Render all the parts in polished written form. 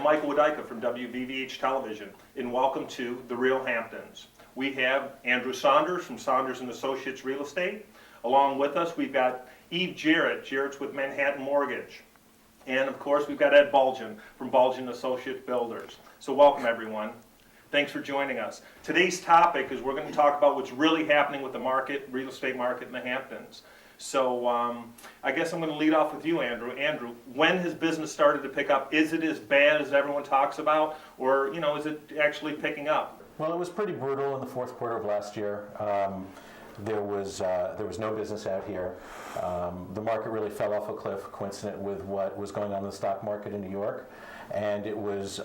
Michael Wuydka from VVH Television, and welcome to The Real Hamptons. We have Andrew Saunders from Saunders & Associates Real Estate. Along with us, we've got Jarrett. Jarrett's with Manhattan Mortgage. And of course, we've got Ed Bulgin from Bulgin Associates Builders. So welcome, everyone. Thanks for joining us. Today's topic is we're going to talk about what's really happening with the market, real estate market in the Hamptons. So I guess I'm going to lead off with you, Andrew. Andrew, when has business started to pick up? Is it as bad as everyone talks about, or is it actually picking up? Well, it was pretty brutal in the fourth quarter of last year. There was no business out here. The market really fell off a cliff, coincident with what was going on in the stock market in New York, and it was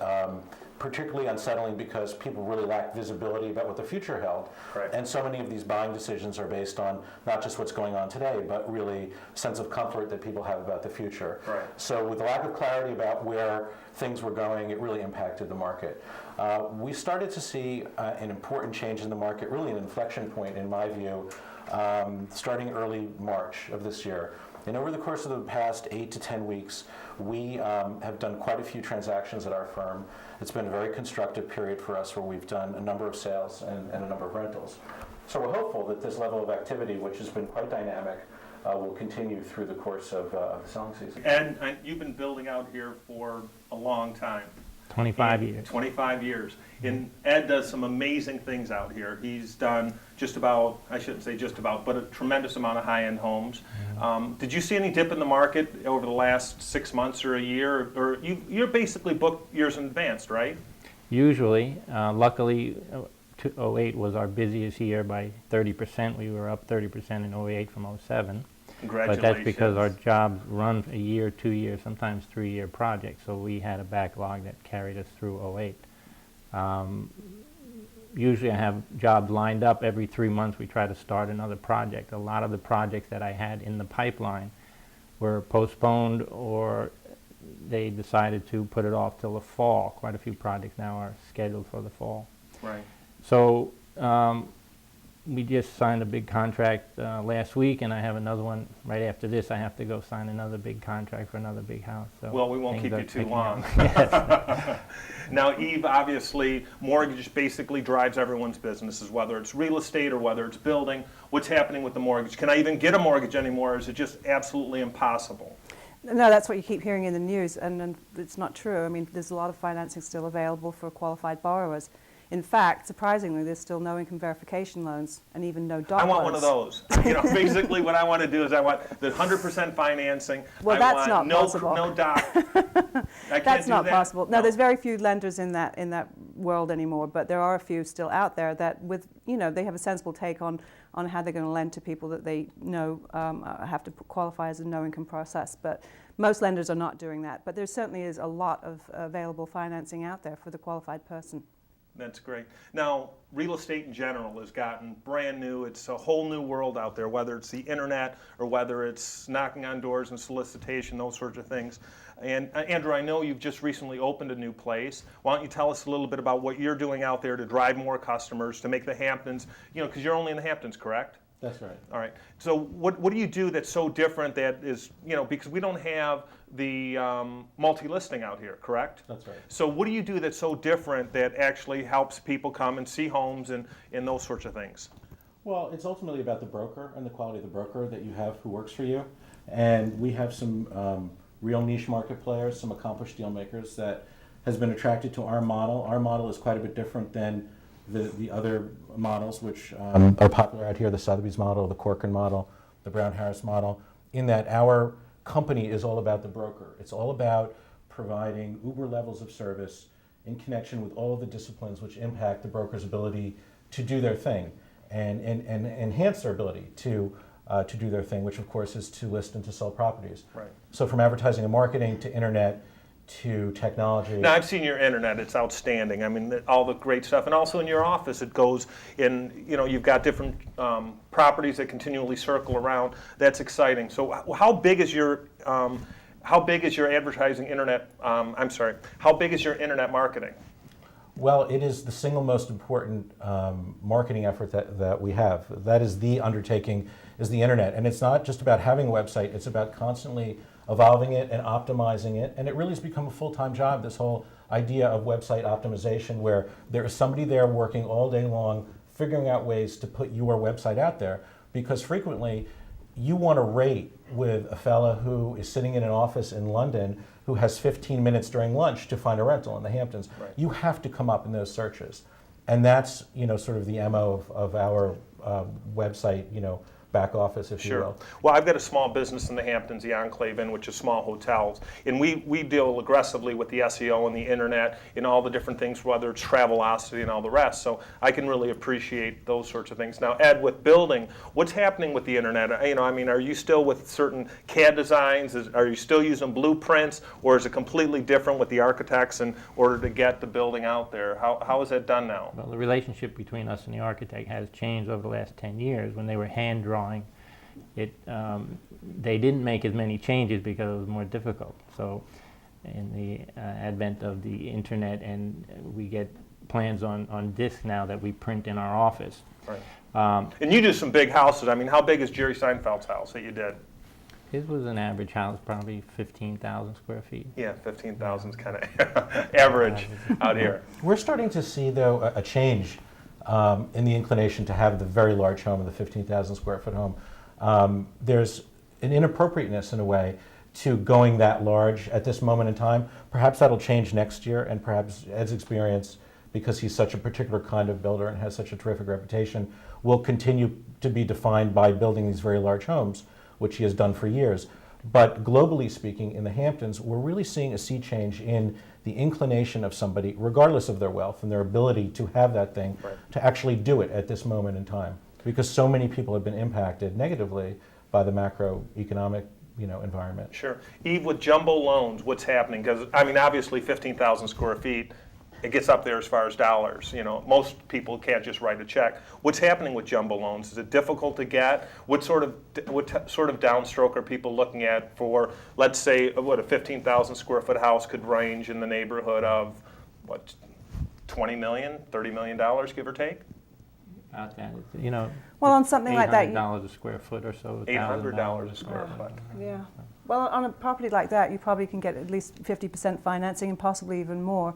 particularly unsettling because people really lacked visibility about what the future held. Right. And so many of these buying decisions are based on not just what's going on today, but really sense of comfort that people have about the future. Right. So with the lack of clarity about where things were going, it really impacted the market. We started to see an important change in the market, really an inflection point in my view, starting early March of this year. And over the course of the past 8 to 10 weeks, we have done quite a few transactions at our firm. It's been a very constructive period for us where we've done a number of sales and a number of rentals. So we're hopeful that this level of activity, which has been quite dynamic, will continue through the course of the selling season. And you've been building out here for a long time. 25 years. 25 years. And Ed does some amazing things out here. He's done just about, I shouldn't say just about, but a tremendous amount of high-end homes. Did you see any dip in the market over the last 6 months or a year? Or you're basically booked years in advance, right? Usually. Luckily, 08 was our busiest year by 30%. We were up 30% in 08 from 07. Congratulations. But that's because our jobs run a year, 2 years, sometimes 3-year projects. So we had a backlog that carried us through 08. Usually I have jobs lined up every 3 months. We try to start another project. A lot of the projects that I had in the pipeline were postponed, or they decided to put it off till the fall. Quite a few projects now are scheduled for the fall. Right. So we just signed a big contract last week, and I have another one right after this. I have to go sign another big contract for another big house. So well, we won't keep you too long. Yes. Now, Eve, obviously, mortgage basically drives everyone's businesses, whether it's real estate or whether it's building. What's happening with the mortgage? Can I even get a mortgage anymore, or is it just absolutely impossible? No, that's what you keep hearing in the news, and it's not true. I mean, there's a lot of financing still available for qualified borrowers. In fact, surprisingly, there's still no income verification loans and even no DOC I want loans. one of those. Basically what I want to do is I want the 100% financing. Well, that's not possible. No DOC. That's not possible. No, there's very few lenders in that world anymore, but there are a few still out there that they have a sensible take on how they're going to lend to people that they know have to qualify as a no-income process. But most lenders are not doing that. But there certainly is a lot of available financing out there for the qualified person. That's great. Now, real estate in general has gotten brand new. It's a whole new world out there, whether it's the internet or whether it's knocking on doors and solicitation, those sorts of things. And Andrew, I know you've just recently opened a new place. Why don't you tell us a little bit about what you're doing out there to drive more customers, to make the Hamptons, because you're only in the Hamptons, correct? That's right. All right. So what do you do that's so different that is, because we don't have the multi-listing out here, correct? That's right. So what do you do that's so different that actually helps people come and see homes and those sorts of things? Well, it's ultimately about the broker and the quality of the broker that you have who works for you. And we have some real niche market players, some accomplished deal makers that has been attracted to our model. Our model is quite a bit different than the other models which are popular out here, the Sotheby's model, the Corcoran model, the Brown-Harris model, in that our company is all about the broker. It's all about providing uber levels of service in connection with all of the disciplines which impact the broker's ability to do their thing and enhance their ability to do their thing, which of course is to list and to sell properties. Right. So from advertising and marketing to internet to technology. Now, I've seen your internet. It's outstanding. I mean, all the great stuff. And also in your office, it goes in, you've got different properties that continually circle around. That's exciting. So how big is your advertising internet, how big is your internet marketing? Well, it is the single most important marketing effort that we have. That is the undertaking, is the internet. And it's not just about having a website, it's about constantly evolving it and optimizing it. And it really has become a full-time job, this whole idea of website optimization where there is somebody there working all day long, figuring out ways to put your website out there, because frequently you want to rate with a fella who is sitting in an office in London who has 15 minutes during lunch to find a rental in the Hamptons. Right. You have to come up in those searches. And that's, sort of the MO of our website, back office, if you will. Well, I've got a small business in the Hamptons, the Enclave Inn, which is small hotels. And we deal aggressively with the SEO and the internet and all the different things, whether it's Travelocity and all the rest. So I can really appreciate those sorts of things. Now, Ed, with building, what's happening with the internet? Are you still with certain CAD designs? Are you still using blueprints? Or is it completely different with the architects in order to get the building out there? How is that done now? Well, the relationship between us and the architect has changed over the last 10 years. When they were hand drawing, they didn't make as many changes because it was more difficult. So in the advent of the internet, and we get plans on disk now that we print in our office. Right. And you do some big houses. How big is Jerry Seinfeld's house that you did? His was an average house, probably 15,000 square feet. Yeah, 15,000 is kind of average out here. We're starting to see, though, a change in the inclination to have the very large home, the 15,000 square foot home. There's an inappropriateness in a way to going that large at this moment in time. Perhaps that'll change next year, and perhaps Ed's experience, because he's such a particular kind of builder and has such a terrific reputation, will continue to be defined by building these very large homes, which he has done for years. But globally speaking, in the Hamptons, we're really seeing a sea change in the inclination of somebody, regardless of their wealth and their ability to have that thing, Right. to actually do it at this moment in time. Because so many people have been impacted negatively by the macroeconomic environment. Sure. Eve, with jumbo loans, what's happening? Because, obviously 15,000 square feet, it gets up there as far as dollars. Most people can't just write a check. What's happening with jumbo loans? Is it difficult to get? What sort of downstroke are people looking at for, let's say, a 15,000 square foot house could range in the neighborhood of, $20 million, $30 million, give or take? About that, Well, on something like that, $800 a square foot or so. $800 a square foot. yeah. Well, on a property like that, you probably can get at least 50% financing and possibly even more.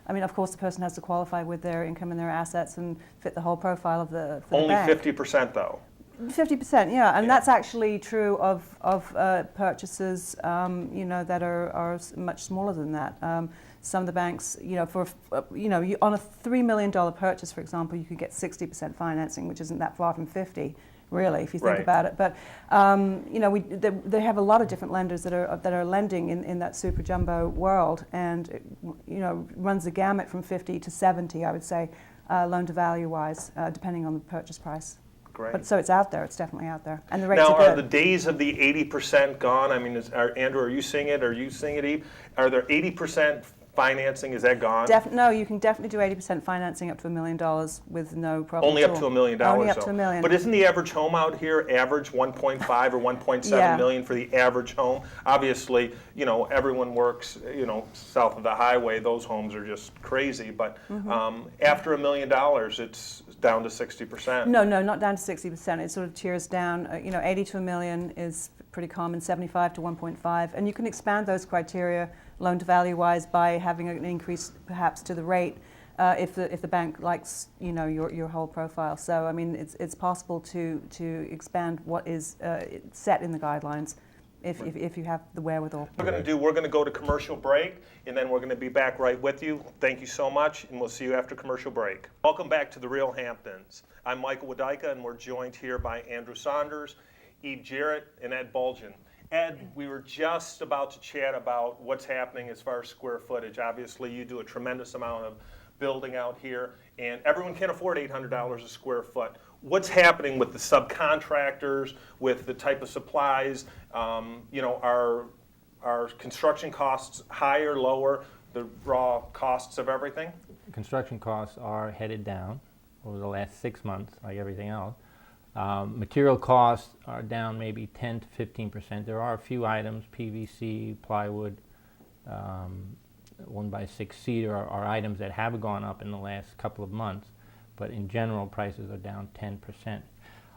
Of course, the person has to qualify with their income and their assets and fit the whole profile of the Only bank. 50% though. 50%, yeah, and Yeah. that's actually true of purchases, that are much smaller than that. Some of the banks, on a $3 million purchase, for example, you could get 60% financing, which isn't that far from 50, really, if you think Right. about it. But they have a lot of different lenders that are lending in that super jumbo world, and it, runs the gamut from 50 to 70, I would say, loan to value wise, depending on the purchase price. Great. But so it's out there. It's definitely out there, and the rates Now, are are the good. days of the 80% gone? Andrew, are you seeing it? Are you seeing it, Eve? Are there 80% financing? Is that gone? No, you can definitely do 80% financing up to $1 million with no problem. Only at up all. to $1 million. Only up though. to $1 million. But isn't the average home out here average 1.5 or 1.7 Yeah. million for the average home? Obviously, everyone works, south of the highway. Those homes are just crazy. But after $1 million, it's down to 60%. No, not down to 60%. It sort of tiers down. 80 to $1 million is pretty common. 75 to 1.5, and you can expand those criteria loan to value wise by having an increase perhaps to the rate if the bank likes your whole profile. So it's possible to expand what is set in the guidelines if you have the wherewithal. We're going to go to commercial break, and then we're going to be back right with you. Thank you so much, and we'll see you after commercial break. Welcome back to the Real Hamptons. I'm Michael Wuydka, and we're joined here by Andrew Saunders, Eve Jarrett, and Ed Bulgin. Ed, we were just about to chat about what's happening as far as square footage. Obviously, you do a tremendous amount of building out here, and everyone can't afford $800 a square foot. What's happening with the subcontractors, with the type of supplies? Are construction costs higher, lower, the raw costs of everything? Construction costs are headed down over the last 6 months, like everything else. Material costs are down maybe 10 to 15%. There are a few items, PVC, plywood, 1x6 cedar are items that have gone up in the last couple of months, but in general prices are down 10%.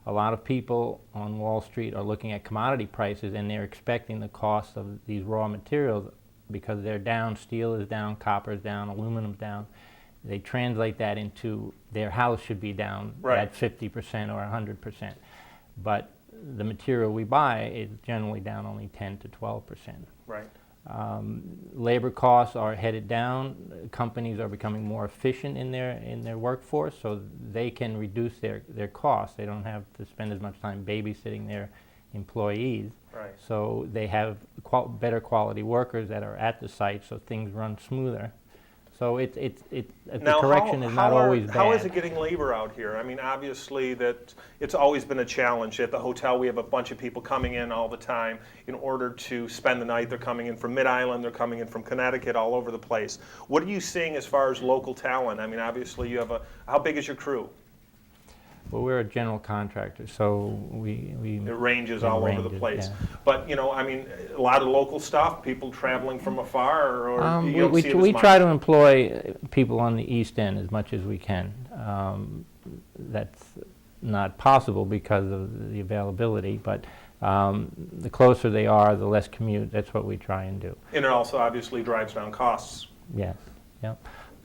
A lot of people on Wall Street are looking at commodity prices, and they're expecting the cost of these raw materials, because they're down, steel is down, copper is down, aluminum's down. They translate that into their house should be down Right. at 50% or 100%. But the material we buy is generally down only 10 to 12%. Right. Labor costs are headed down. Companies are becoming more efficient in their workforce, so they can reduce their costs. They don't have to spend as much time babysitting their employees. Right. So they have better quality workers that are at the site, so things run smoother. So the correction is not always bad. How is it getting labor out here? I mean, obviously that it's always been a challenge. At the hotel, we have a bunch of people coming in all the time in order to spend the night. They're coming in from Mid-Island, they're coming in from Connecticut, all over the place. What are you seeing as far as local talent? I mean, obviously you have how big is your crew? Well, we're a general contractor, so It ranges all over the place. Yeah. But, you know, I mean, a lot of local stuff, people traveling from afar, or you don't see it as we much? try to employ people on the East End as much as we can. That's not possible because of the availability, but the closer they are, the less commute. That's what we try and do. And it also obviously drives down costs. Yes, yeah.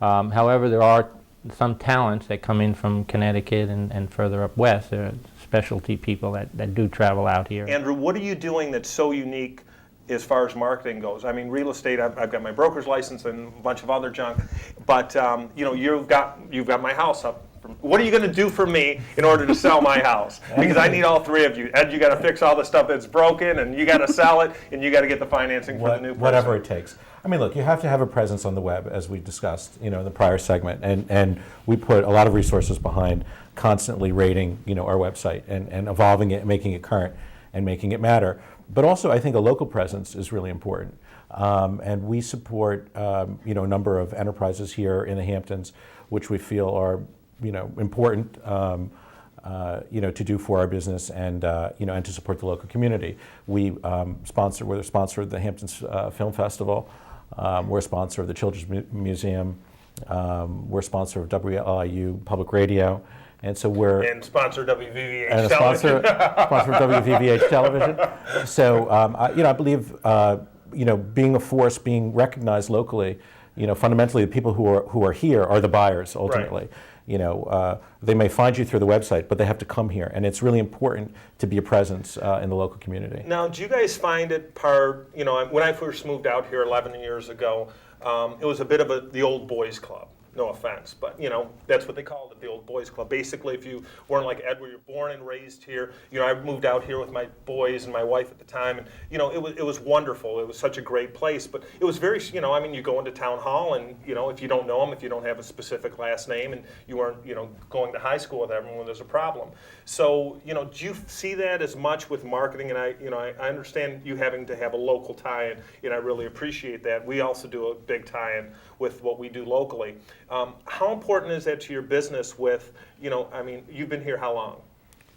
However, there are some talents that come in from Connecticut and further up west. There are specialty people that do travel out here. Andrew, what are you doing that's so unique as far as marketing goes? I mean, real estate, I've got my broker's license and a bunch of other junk, but you know, you've got my house up. What are you going to do for me in order to sell my house? Because I need all three of you. Ed, you got to fix all the stuff that's broken, and you got to sell it, and you got to get the financing for the new person. Whatever it takes. I mean, look, you have to have a presence on the web, as we discussed, you know, in the prior segment, and we put a lot of resources behind constantly rating, you know, our website and evolving it, making it current, and making it matter. But also, I think a local presence is really important, and we support, you know, a number of enterprises here in the Hamptons, which we feel are, you know, important, you know, to do for our business and, you know, and to support the local community. We're the sponsor of the Hamptons Film Festival. We're a sponsor of the Children's Museum. We're a sponsor of WLIU Public Radio. And so And sponsor WVVH and Television. sponsor of WVVH Television. So, you know, I believe, you know, being a force, being recognized locally, you know, fundamentally the people who are here are the buyers ultimately. Right. You know, they may find you through the website, but they have to come here, and it's really important to be a presence in the local community. Now, do you guys find it you know, when I first moved out here 11 years ago, it was a bit of the old boys club. No offense, but you know, that's what they called it, the old boys club. Basically, if you weren't like Ed, where you're born and raised here, you know, I moved out here with my boys and my wife at the time, and you know, it was wonderful. It was such a great place, but it was very, you know, I mean, you go into town hall, and you know, if you don't know them, if you don't have a specific last name, and you weren't, you know, going to high school with everyone, there's a problem. So, you know, do you see that as much with marketing? And I understand you having to have a local tie-in, and I really appreciate that. We also do a big tie-in with what we do locally. How important is that to your business with, you know, I mean, you've been here how long?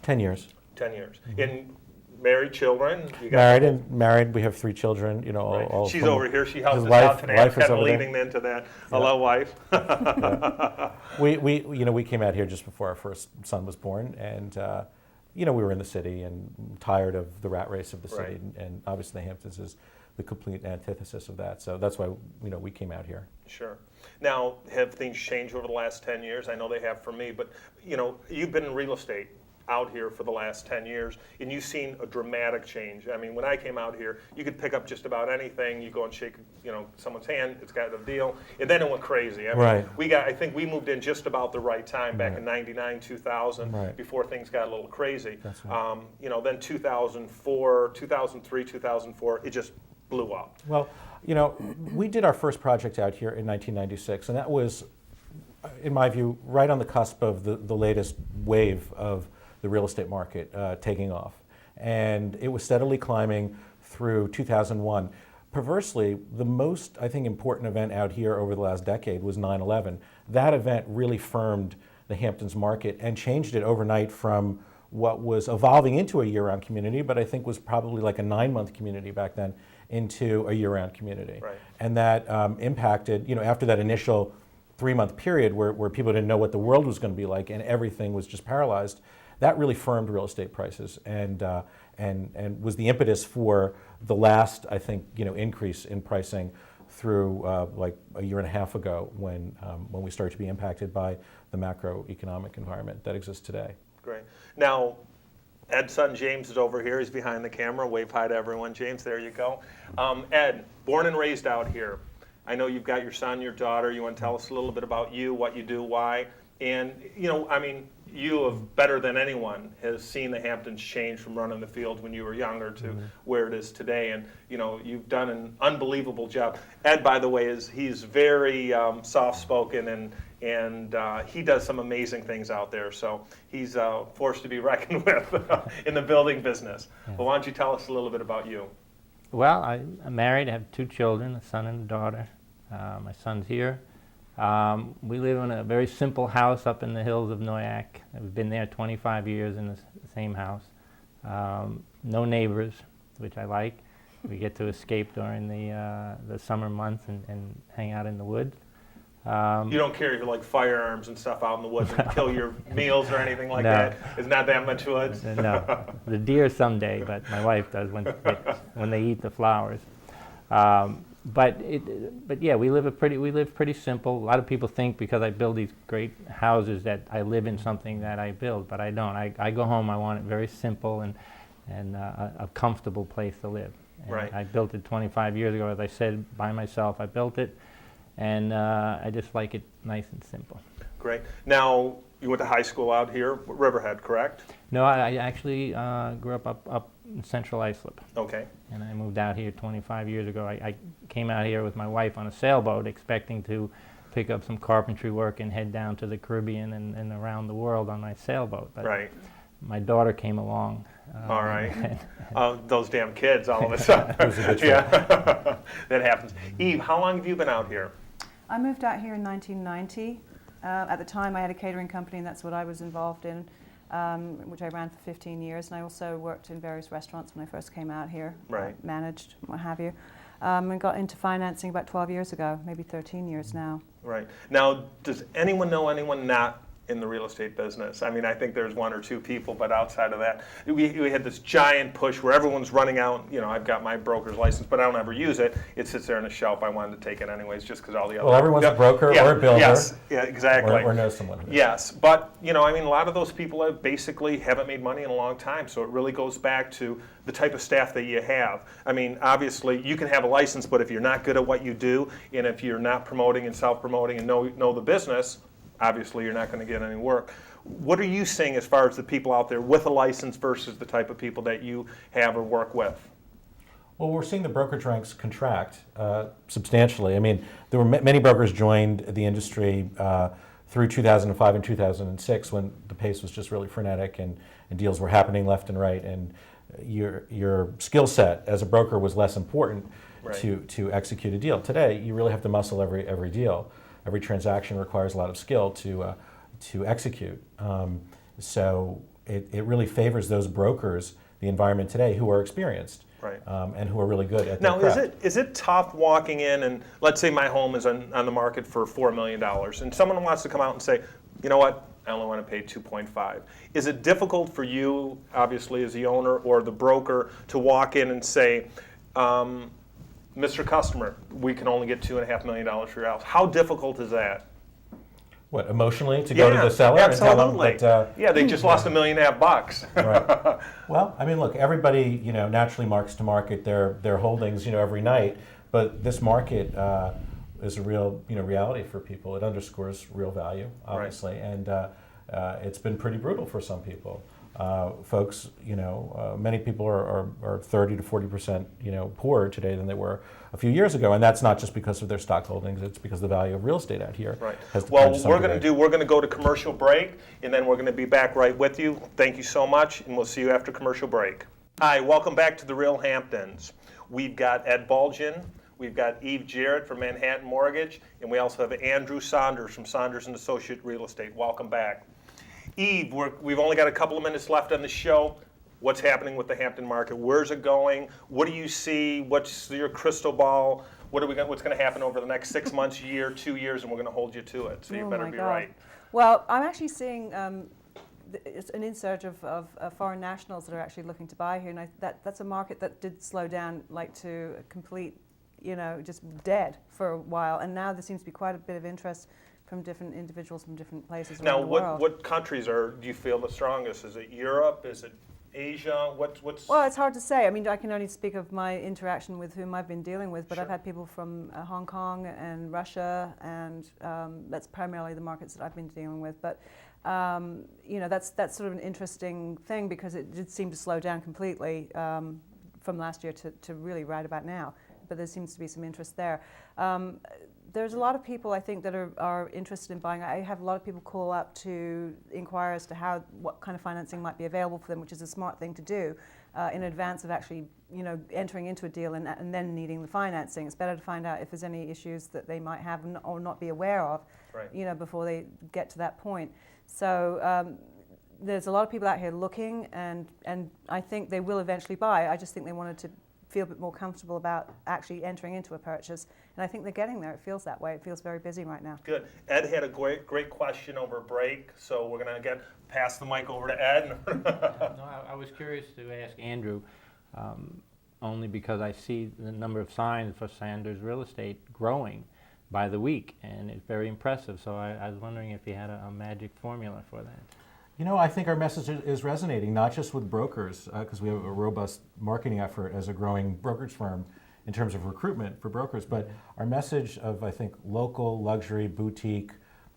10 years. 10 years. And married, children? You got Married. We have 3 children. You know, right. all She's from over here. She helps us wife- out today. wife I'm is kind of over there. leading into that. Hello, wife. We you know, we came out here just before our first son was born, and you know, we were in the city and tired of the rat race of the city, Right. and obviously the Hamptons is the complete antithesis of that. So that's why, you know, we came out here. Sure. Now, have things changed over the last 10 years? I know they have for me, but you know, you've been in real estate out here for the last 10 years, and you've seen a dramatic change. I mean, when I came out here, you could pick up just about anything. You go and shake, you know, someone's hand, it's got a deal, and then it went crazy. I mean, Right. I think we moved in just about the right time back in 99, 2000, Right. before things got a little crazy. That's right. You know, then 2004, 2003, 2004, it just blew up. Well, you know, we did our first project out here in 1996, and that was, in my view, right on the cusp of the latest wave of the real estate market taking off. And it was steadily climbing through 2001. Perversely, the most, I think, important event out here over the last decade was 9/11. That event really firmed the Hamptons market and changed it overnight from what was evolving into a year-round community, but I think was probably like a 9-month community back then, into a year-round community. Right. And that impacted, you know, after that initial 3-month period where people didn't know what the world was going to be like and everything was just paralyzed, that really firmed real estate prices and was the impetus for the last, I think, you know, increase in pricing through like a year and a half ago when we started to be impacted by the macroeconomic environment that exists today. Great. Now, Ed's son James is over here. He's behind the camera. Wave hi to everyone. James, there you go. Ed, born and raised out here. I know you've got your son, your daughter. You want to tell us a little bit about you, what you do, why? And, you know, I mean, you have, better than anyone, has seen the Hamptons change from running the field when you were younger to where it is today. And, you know, you've done an unbelievable job. Ed, by the way, he's very soft-spoken, and he does some amazing things out there. So he's a force to be reckoned with in the building business. Yeah. But why don't you tell us a little bit about you? Well, I'm married. I have 2 children, a son and a daughter. My son's here. We live in a very simple house up in the hills of Noyak. We've been there 25 years in the same house. No neighbors, which I like. We get to escape during the summer months and hang out in the woods. You don't carry like firearms and stuff out in the woods and kill your meals or anything like No. that? It's not that much woods? No, the deer someday, but my wife does when they eat the flowers. But yeah, we live pretty simple. A lot of people think because I build these great houses that I live in something that I build, but I don't. I go home, I want it very simple and a comfortable place to live. And Right. I built it 25 years ago, as I said, by myself. I built it, and I just like it nice and simple. Great. Now, you went to high school out here, Riverhead, correct? No, I actually grew up in Central Islip. Okay. And I moved out here 25 years ago. I came out here with my wife on a sailboat expecting to pick up some carpentry work and head down to the Caribbean and around the world on my sailboat. But Right. my daughter came along. All right. Those damn kids all of a sudden. It was a good trip. Yeah. That happens. Eve, how long have you been out here? I moved out here in 1990. At the time, I had a catering company, and that's what I was involved in, which I ran for 15 years. And I also worked in various restaurants when I first came out here. Right. Managed, what have you. And got into financing about 12 years ago, maybe 13 years now. Right. Now, does anyone know anyone not in the real estate business? I mean, I think there's 1 or 2 people, but outside of that, we had this giant push where everyone's running out. You know, I've got my broker's license, but I don't ever use it. It sits there on a shelf. I wanted to take it anyways, just because all the other. Well, everyone's a broker Yeah, or a builder. Yes, yeah, exactly. Or knows someone who is. Yes, but you know, I mean, a lot of those people basically haven't made money in a long time. So it really goes back to the type of staff that you have. I mean, obviously, you can have a license, but if you're not good at what you do, and if you're not promoting and self-promoting and know the business, obviously you're not going to get any work. What are you seeing as far as the people out there with a license versus the type of people that you have or work with? Well, we're seeing the brokerage ranks contract substantially. I mean, there were many brokers joined the industry through 2005 and 2006 when the pace was just really frenetic and deals were happening left and right, and your skill set as a broker was less important Right. to execute a deal. Today, you really have to muscle every deal. Every transaction requires a lot of skill to execute. So it really favors those brokers, the environment today, who are experienced. Right. And who are really good at Now, their craft. is it tough walking in and let's say my home is on the market for $4 million and someone wants to come out and say, you know what, I only want to pay 2.5. Is it difficult for you, obviously, as the owner or the broker, to walk in and say, Mr. Customer, we can only get $2.5 million for your house? How difficult is that? What, emotionally, to go to the seller absolutely. and tell them that? Yeah, they just lost $1.5 million. Right. Well, I mean, look, everybody, naturally marks to market their holdings, every night. But this market is a real, reality for people. It underscores real value, obviously, and it's been pretty brutal for some people. Folks, many people are 30 to 40%, poorer today than they were a few years ago, and that's not just because of their stock holdings. It's because the value of real estate out here. Right. Has Well, declined to some degree. we're going to go to commercial break, and then we're going to be back right with you. Thank you so much, and we'll see you after commercial break. Hi, welcome back to the Real Hamptons. We've got Ed Bulgin, we've got Eve Jarrett from Manhattan Mortgage, and we also have Andrew Saunders from Saunders and Associate Real Estate. Welcome back. Eve, we've only got a couple of minutes left on the show. What's happening with the Hampton market? Where's it going? What do you see? What's your crystal ball? What's going to happen over the next 6 months, year, 2 years, and we're going to hold you to it. So you better be right. Well, I'm actually seeing it's an insurge of foreign nationals that are actually looking to buy here, and that's a market that did slow down, like to a complete, just dead for a while. And now there seems to be quite a bit of interest from different individuals from different places around the world. Now, what countries do you feel the strongest? Is it Europe? Is it Asia? What's? Well, it's hard to say. I mean, I can only speak of my interaction with whom I've been dealing with, but Sure. I've had people from Hong Kong and Russia, and that's primarily the markets that I've been dealing with. But that's sort of an interesting thing, because it did seem to slow down completely from last year to really right about now. But there seems to be some interest there. There's a lot of people, I think, that are interested in buying. I have a lot of people call up to inquire as to what kind of financing might be available for them, which is a smart thing to do in advance of actually, entering into a deal and then needing the financing. It's better to find out if there's any issues that they might have or not be aware of, Right. Before they get to that point. So there's a lot of people out here looking, and I think they will eventually buy. I just think they wanted to feel a bit more comfortable about actually entering into a purchase. And I think they're getting there. It feels that way. It feels very busy right now. Good. Ed had a great question over break, so we're going to pass the mic over to Ed. No, I was curious to ask Andrew, only because I see the number of signs for Saunders Real Estate growing by the week, and it's very impressive. So I was wondering if you had a magic formula for that. I think our message is resonating, not just with brokers, because we have a robust marketing effort as a growing brokerage firm in terms of recruitment for brokers, but our message of, I think, local, luxury, boutique,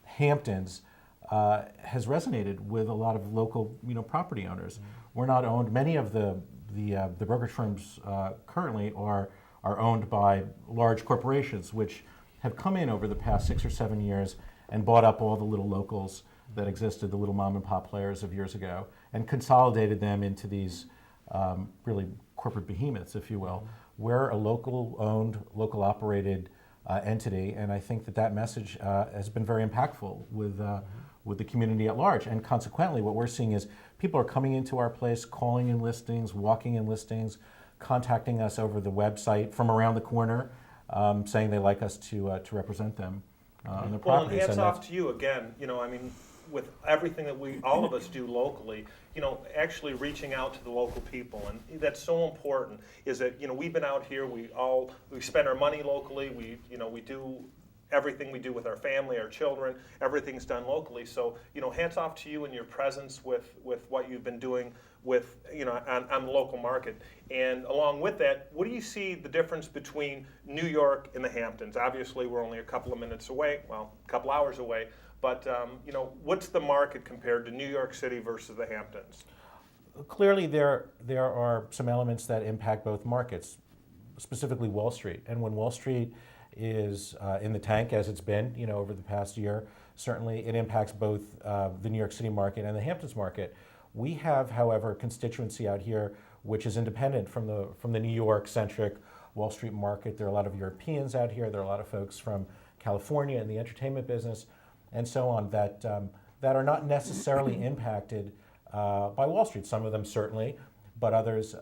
Hamptons has resonated with a lot of local, property owners. Mm-hmm. We're not owned, many of the brokerage firms currently are owned by large corporations, which have come in over the past 6 or 7 years and bought up all the little locals that existed, the little mom and pop players of years ago, and consolidated them into these really corporate behemoths, if you will. We're a local owned, local operated entity, and I think that message has been very impactful with the community at large. And consequently, what we're seeing is people are coming into our place, calling in listings, walking in listings, contacting us over the website from around the corner, saying they like us to represent them on the properties. Well, and hats off to you again. With everything that all of us do locally, actually reaching out to the local people, and that's so important. Is that we've been out here, we spend our money locally. We do everything we do with our family, our children. Everything's done locally. So hats off to you and your presence with what you've been doing with on the local market. And along with that, what do you see the difference between New York and the Hamptons? Obviously, we're only a couple of minutes away, well, a couple hours away. But what's the market compared to New York City versus the Hamptons? Clearly, there are some elements that impact both markets, specifically Wall Street. And when Wall Street is in the tank, as it's been, over the past year, certainly it impacts both the New York City market and the Hamptons market. We have, however, a constituency out here which is independent from the New York-centric Wall Street market. There are a lot of Europeans out here. There are a lot of folks from California in the entertainment business, and so on, that are not necessarily impacted by Wall Street. Some of them certainly, but others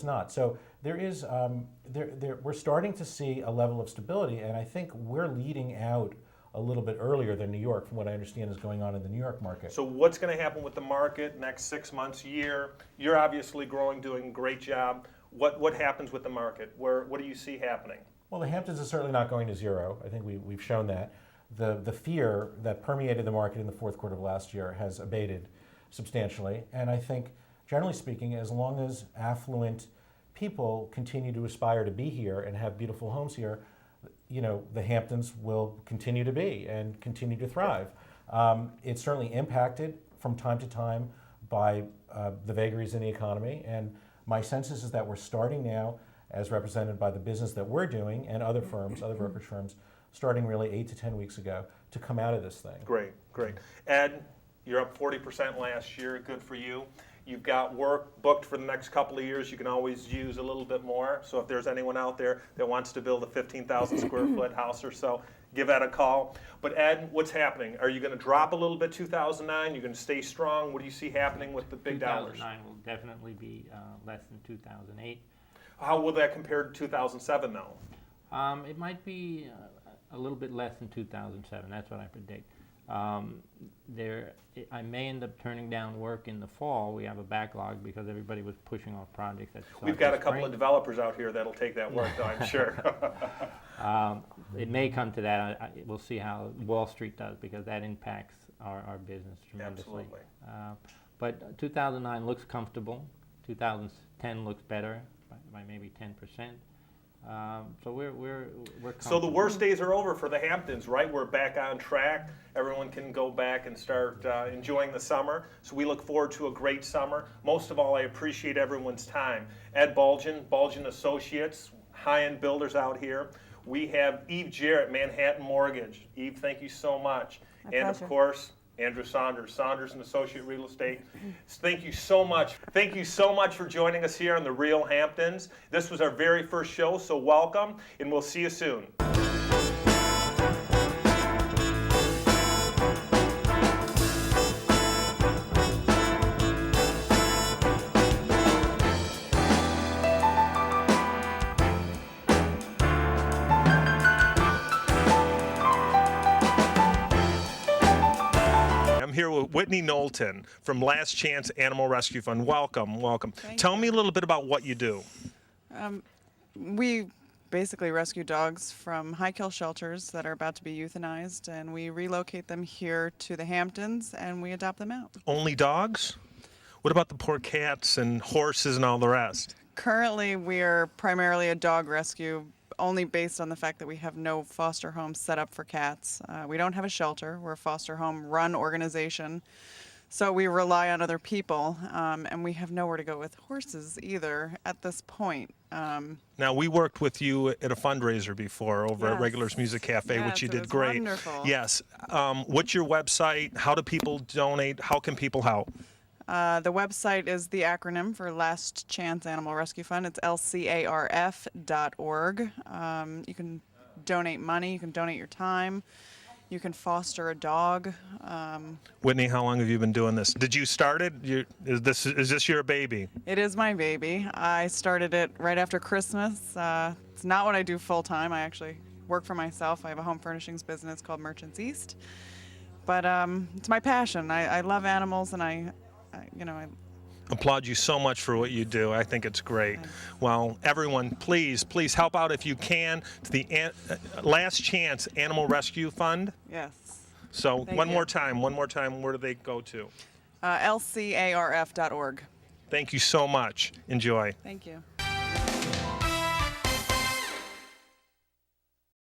not. So we're starting to see a level of stability, and I think we're leading out a little bit earlier than New York, from what I understand is going on in the New York market. So what's going to happen with the market next 6 months, year? You're obviously growing, doing a great job. What happens with the market? What do you see happening? Well, the Hamptons is certainly not going to zero. I think we've shown that. The fear that permeated the market in the fourth quarter of last year has abated substantially. And I think, generally speaking, as long as affluent people continue to aspire to be here and have beautiful homes here, the Hamptons will continue to be and continue to thrive. It's certainly impacted from time to time by the vagaries in the economy. And my sense is that we're starting now, as represented by the business that we're doing and other firms, other brokerage firms, starting really 8 to 10 weeks ago, to come out of this thing. Great. Ed, you're up 40% last year. Good for you. You've got work booked for the next couple of years. You can always use a little bit more. So if there's anyone out there that wants to build a 15,000 square foot house or so, give that a call. But Ed, what's happening? Are you going to drop a little bit 2009? You're going to stay strong? What do you see happening with the big dollars? 2009 will definitely be less than 2008. How will that compare to 2007 though? It might be a little bit less than 2007. That's what I predict. I may end up turning down work in the fall. We have a backlog because everybody was pushing off projects that start We've got a this couple spring. of developers out here that'll take that work, though, I'm sure. It may come to that. We'll see how Wall Street does, because that impacts our business tremendously. Absolutely. But 2009 looks comfortable. 2010 looks better by maybe 10%. So we're So the comfortable. worst days are over for the Hamptons, right? We're back on track. Everyone can go back and start enjoying the summer. So we look forward to a great summer. Most of all, I appreciate everyone's time. Ed Bulgin, Bulgin Associates, high-end builders out here. We have Eve Jarrett, Manhattan Mortgage. Eve, thank you so much. My And pleasure. of course, Andrew Saunders, Saunders and Associate Real Estate. Thank you so much. Thank you so much for joining us here on the Real Hamptons. This was our very first show, so welcome, and we'll see you soon. I'm here with Whitney Knowlton from Last Chance Animal Rescue Fund. Welcome, welcome. Tell me a little bit about what you do. We basically rescue dogs from high-kill shelters that are about to be euthanized, and we relocate them here to the Hamptons, and we adopt them out. Only dogs? What about the poor cats and horses and all the rest? Currently, we're primarily a dog rescue, only based on the fact that we have no foster homes set up for cats. We don't have a shelter. We're a foster home run organization. So we rely on other people, and we have nowhere to go with horses either at this point. Now, we worked with you at a fundraiser before over at Yes. Regulars Music Cafe, Yes, which you it did was great. wonderful. Yes. What's your website? How do people donate? How can people help? The website is the acronym for Last Chance Animal Rescue Fund. It's lcarf.org. You can donate money, you can donate your time, you can foster a dog. Whitney, how long have you been doing this? Did you start it? Is this your baby? It is my baby. I started it right after Christmas. It's not what I do full time. I actually work for myself. I have a home furnishings business called Merchants East. But it's my passion. I love animals, and I Applaud you so much for what you do. I think it's great. Well, everyone, please help out if you can to the Last Chance Animal Rescue Fund. yes. So Thank one you. more time, where do they go to? lcarf.org. Thank you so much. Enjoy. Thank you.